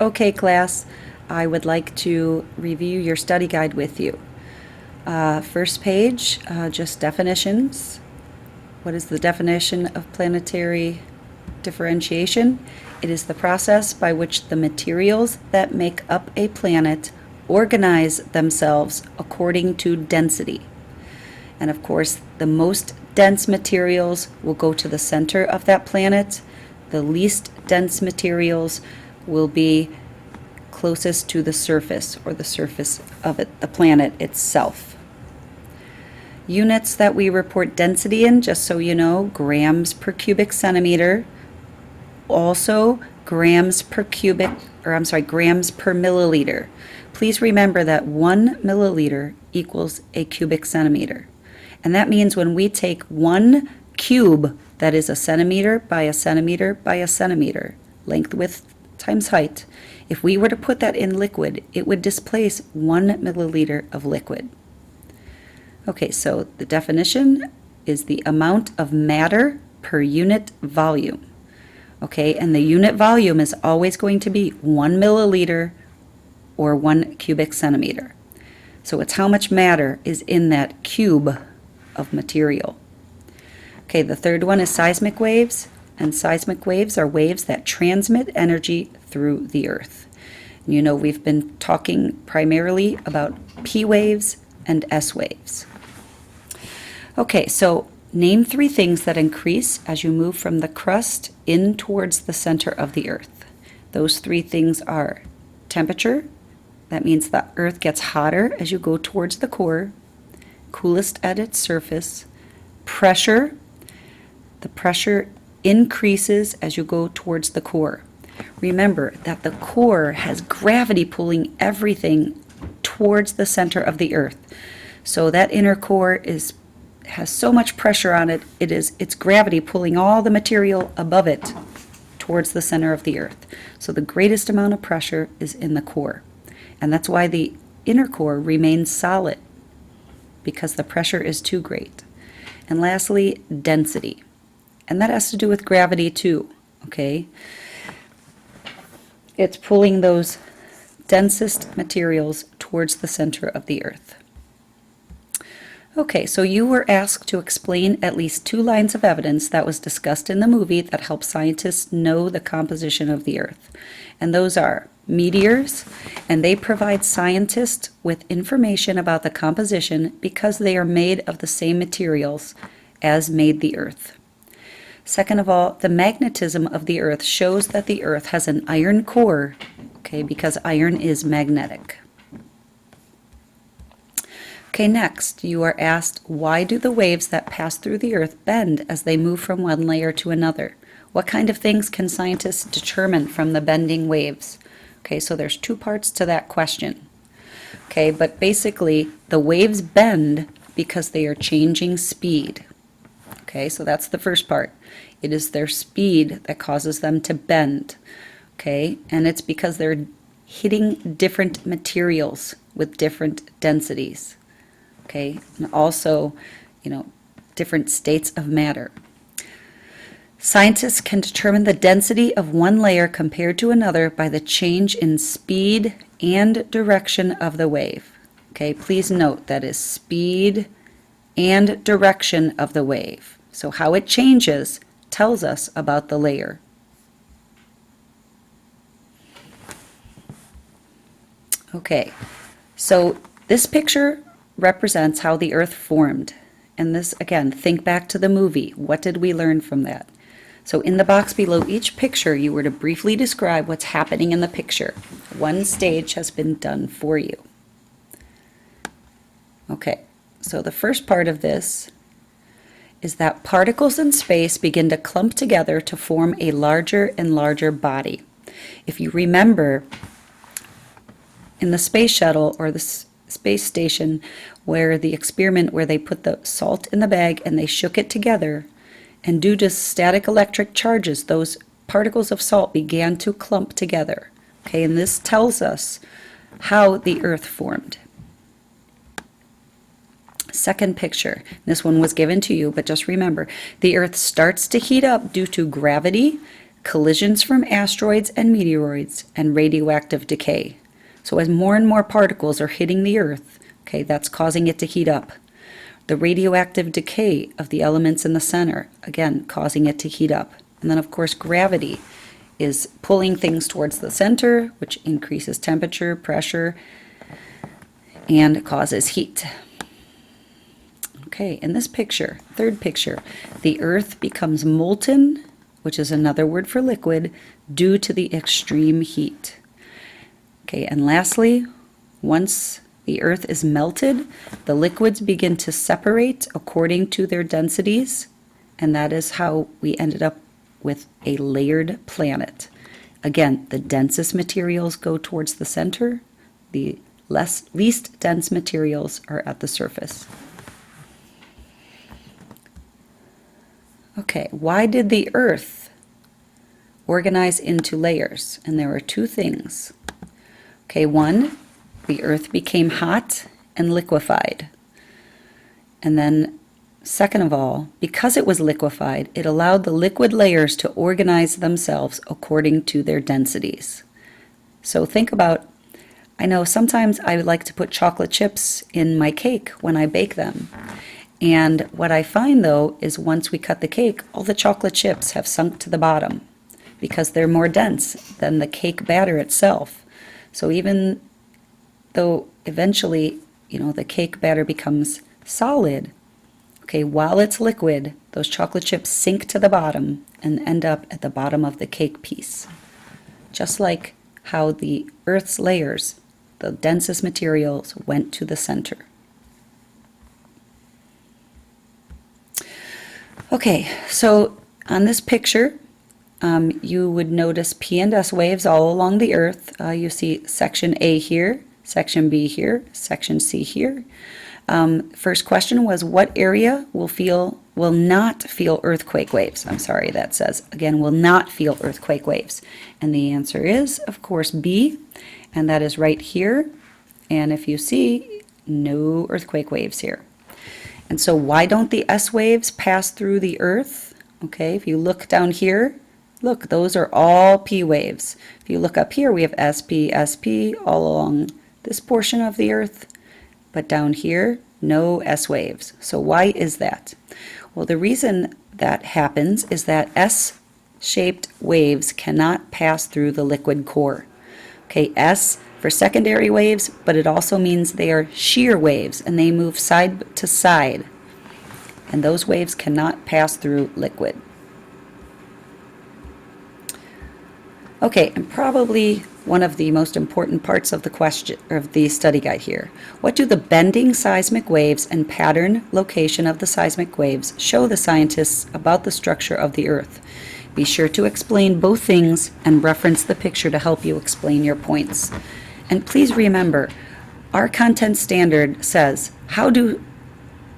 Okay, class, I would like to review your study guide with you. First page, just definitions. What is the definition of planetary differentiation? It is the process by which the materials that make up a planet organize themselves according to density. And of course, the most dense materials will go to the center of that planet. The least dense materials will be closest to the surface, or the surface of it, the planet itself. Units that we report density in, just so you know, grams per cubic centimeter. Also, grams per milliliter. Please remember that 1 milliliter equals a cubic centimeter. And that means when we take 1 cube, that is a centimeter by a centimeter by a centimeter, length, width times height, if we were to put that in liquid, it would displace 1 milliliter of liquid. Okay, so the definition is the amount of matter per unit volume. Okay, and the unit volume is always going to be 1 milliliter or 1 cubic centimeter. So it's how much matter is in that cube of material. Okay, the third one is seismic waves, and seismic waves are waves that transmit energy through the earth. And you know, we've been talking primarily about P waves and S waves. Okay, so name 3 things that increase as you move from the crust in towards the center of the earth. Those 3 things are temperature, that means the earth gets hotter as you go towards the core, coolest at its surface, pressure, the pressure increases as you go towards the core. Remember that the core has gravity pulling everything towards the center of the earth. So that inner core has so much pressure on it, it's gravity pulling all the material above it towards the center of the earth. So the greatest amount of pressure is in the core. And that's why the inner core remains solid, because the pressure is too great. And lastly, density. And that has to do with gravity too, okay? It's pulling those densest materials towards the center of the earth. Okay, so you were asked to explain at least 2 lines of evidence that was discussed in the movie that help scientists know the composition of the earth. And those are meteors, and they provide scientists with information about the composition because they are made of the same materials as made the earth. Second of all, the magnetism of the earth shows that the earth has an iron core, okay, because iron is magnetic. Okay, next, you are asked, why do the waves that pass through the earth bend as they move from one layer to another? What kind of things can scientists determine from the bending waves? Okay, so there's 2 parts to that question. Okay, but basically, the waves bend because they are changing speed. Okay, so that's the first part. It is their speed that causes them to bend. Okay, and it's because they're hitting different materials with different densities. Okay, and also, different states of matter. Scientists can determine the density of one layer compared to another by the change in speed and direction of the wave. Okay, please note that is speed and direction of the wave. So how it changes tells us about the layer. Okay, so this picture represents how the earth formed. And this, again, think back to the movie. What did we learn from that? So in the box below each picture, you were to briefly describe what's happening in the picture. 1 stage has been done for you. Okay, so the first part of this is that particles in space begin to clump together to form a larger and larger body. If you remember, in the space shuttle or the space station, where the experiment where they put the salt in the bag and they shook it together, and due to static electric charges, those particles of salt began to clump together. Okay, and this tells us how the earth formed. Second picture, this one was given to you, but just remember, the earth starts to heat up due to gravity, collisions from asteroids and meteoroids, and radioactive decay. So as more and more particles are hitting the Earth, okay, that's causing it to heat up. The radioactive decay of the elements in the center, again, causing it to heat up. And then, of course, gravity is pulling things towards the center, which increases temperature, pressure, and causes heat. Okay, in this picture, third picture, the Earth becomes molten, which is another word for liquid, due to the extreme heat. Okay, and lastly, once the Earth is melted, the liquids begin to separate according to their densities, and that is how we ended up with a layered planet. Again, the densest materials go towards the center, the least dense materials are at the surface. Okay, why did the Earth organize into layers? And there are two things. Okay, one, the Earth became hot and liquefied. And then, second of all, because it was liquefied, it allowed the liquid layers to organize themselves according to their densities. So think about, I know sometimes I like to put chocolate chips in my cake when I bake them. And what I find, though, is once we cut the cake, all the chocolate chips have sunk to the bottom because they're more dense than the cake batter itself. So even though eventually, the cake batter becomes solid, okay, while it's liquid, those chocolate chips sink to the bottom and end up at the bottom of the cake piece. Just like how the Earth's layers, the densest materials, went to the center. Okay, so on this picture, you would notice P and S waves all along the Earth. You see section A here, section B here, section C here. First question was, what area will not feel earthquake waves? I'm sorry, that says, again, will not feel earthquake waves. And the answer is, of course, B, and that is right here. And if you see, no earthquake waves here. And so why don't the S waves pass through the Earth? Okay, if you look down here, look, those are all P waves. If you look up here, we have SP, SP all along this portion of the Earth, but down here, no S waves. So why is that? Well, the reason that happens is that S-shaped waves cannot pass through the liquid core. Okay, S for secondary waves, but it also means they are shear waves and they move side to side. And those waves cannot pass through liquid. Okay, and probably one of the most important parts of the question of the study guide here. What do the bending seismic waves and pattern location of the seismic waves show the scientists about the structure of the Earth? Be sure to explain both things and reference the picture to help you explain your points. And please remember, our content standard says, how do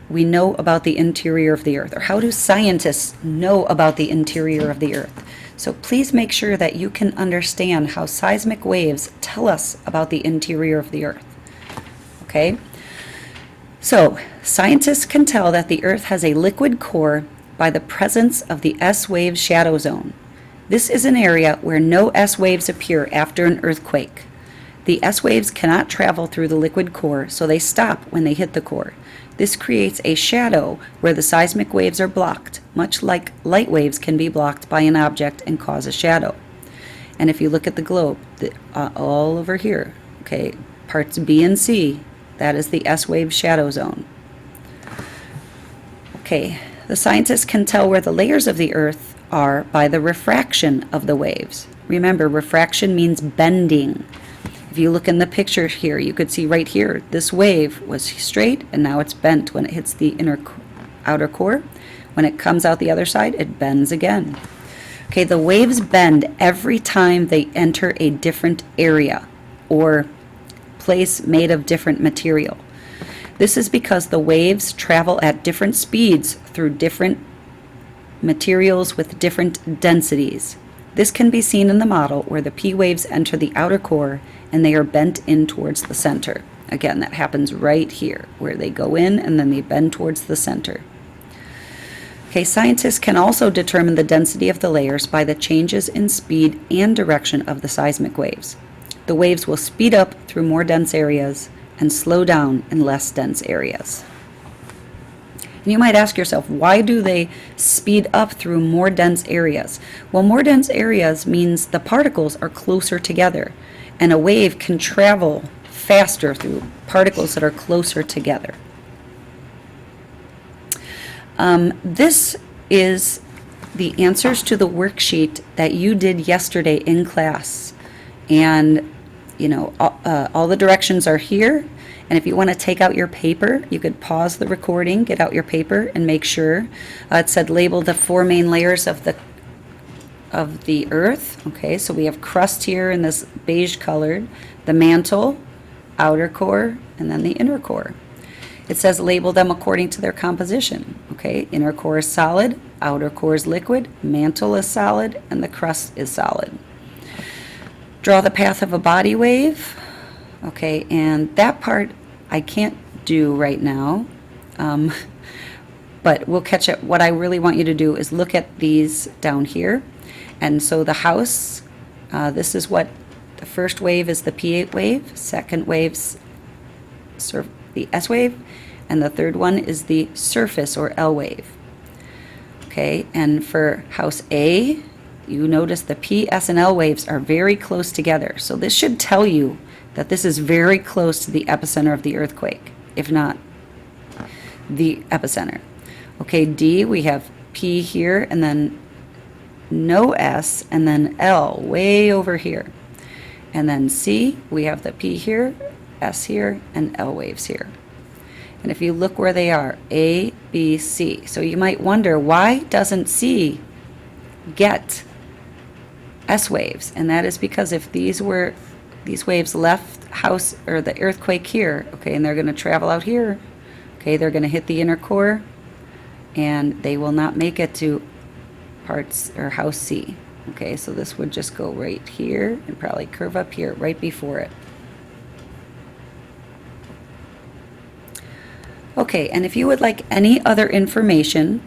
we know about the interior of the Earth? Or how do scientists know about the interior of the Earth? So please make sure that you can understand how seismic waves tell us about the interior of the Earth. Okay? So, scientists can tell that the Earth has a liquid core by the presence of the S-wave shadow zone. This is an area where no S-waves appear after an earthquake. The S-waves cannot travel through the liquid core, so they stop when they hit the core. This creates a shadow where the seismic waves are blocked, much like light waves can be blocked by an object and cause a shadow. And if you look at the globe, all over here, okay, parts B and C, that is the S-wave shadow zone. Okay, the scientists can tell where the layers of the Earth are by the refraction of the waves. Remember, refraction means bending. If you look in the picture here, you could see right here, this wave was straight and now it's bent when it hits the outer core. When it comes out the other side, it bends again. Okay, the waves bend every time they enter a different area or place made of different material. This is because the waves travel at different speeds through different materials with different densities. This can be seen in the model where the P waves enter the outer core and they are bent in towards the center. Again, that happens right here, where they go in and then they bend towards the center. Okay, scientists can also determine the density of the layers by the changes in speed and direction of the seismic waves. The waves will speed up through more dense areas and slow down in less dense areas. And you might ask yourself, why do they speed up through more dense areas? Well, more dense areas means the particles are closer together, and a wave can travel faster through particles that are closer together. This is the answers to the worksheet that you did yesterday in class. And, you know, all the directions are here. And if you want to take out your paper, you could pause the recording, get out your paper, and make sure. It said label the 4 main layers of the Earth. Okay, so we have crust here in this beige colored, the mantle, outer core, and then the inner core. It says label them according to their composition. Okay, inner core is solid, outer core is liquid, mantle is solid, and the crust is solid. Draw the path of a body wave. Okay, and that part I can't do right now, but we'll catch it. What I really want you to do is look at these down here. And so the house, this is what the first wave is, the P8 wave, second wave's the S wave, and the third one is the surface or L wave. Okay, and for house A, you notice the P, S, and L waves are very close together. So this should tell you that this is very close to the epicenter of the earthquake, if not the epicenter. Okay, D, we have P here, and then no S, and then L way over here. And then C, we have the P here, S here, and L waves here. And if you look where they are, A, B, C. So you might wonder, why doesn't C get S waves? And that is because if these waves left house or the earthquake here, okay, and they're going to travel out here, okay, they're going to hit the inner core, and they will not make it to parts or house C. Okay, so this would just go right here and probably curve up here right before it. Okay, and if you would like any other information,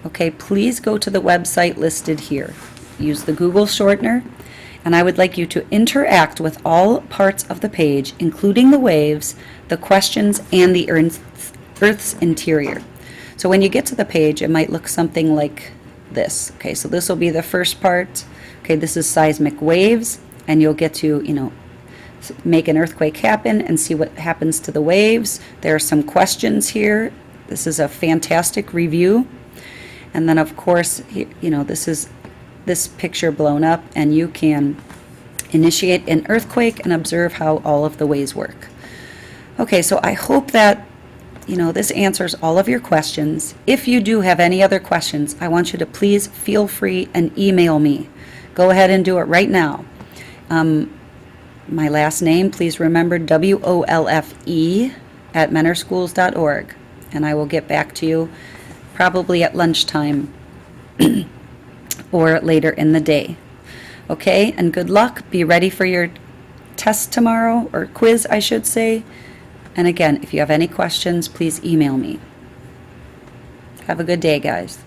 okay, please go to the website listed here. Use the Google shortener, and I would like you to interact with all parts of the page, including the waves, the questions, and the Earth's interior. So when you get to the page, it might look something like this. Okay, so this will be the first part. Okay, this is seismic waves, and you'll get to, you know, make an earthquake happen and see what happens to the waves. There are some questions here. This is a fantastic review. And then of course, you know, this is this picture blown up, and you can initiate an earthquake and observe how all of the waves work. Okay, so I hope that, you know, this answers all of your questions. If you do have any other questions, I want you to please feel free and email me. Go ahead and do it right now. My last name, please remember, WOLFE@mentorschools.org, and I will get back to you probably at lunchtime or later in the day. Okay, and good luck. Be ready for your test tomorrow, or quiz, I should say. And again, if you have any questions, please email me. Have a good day, guys.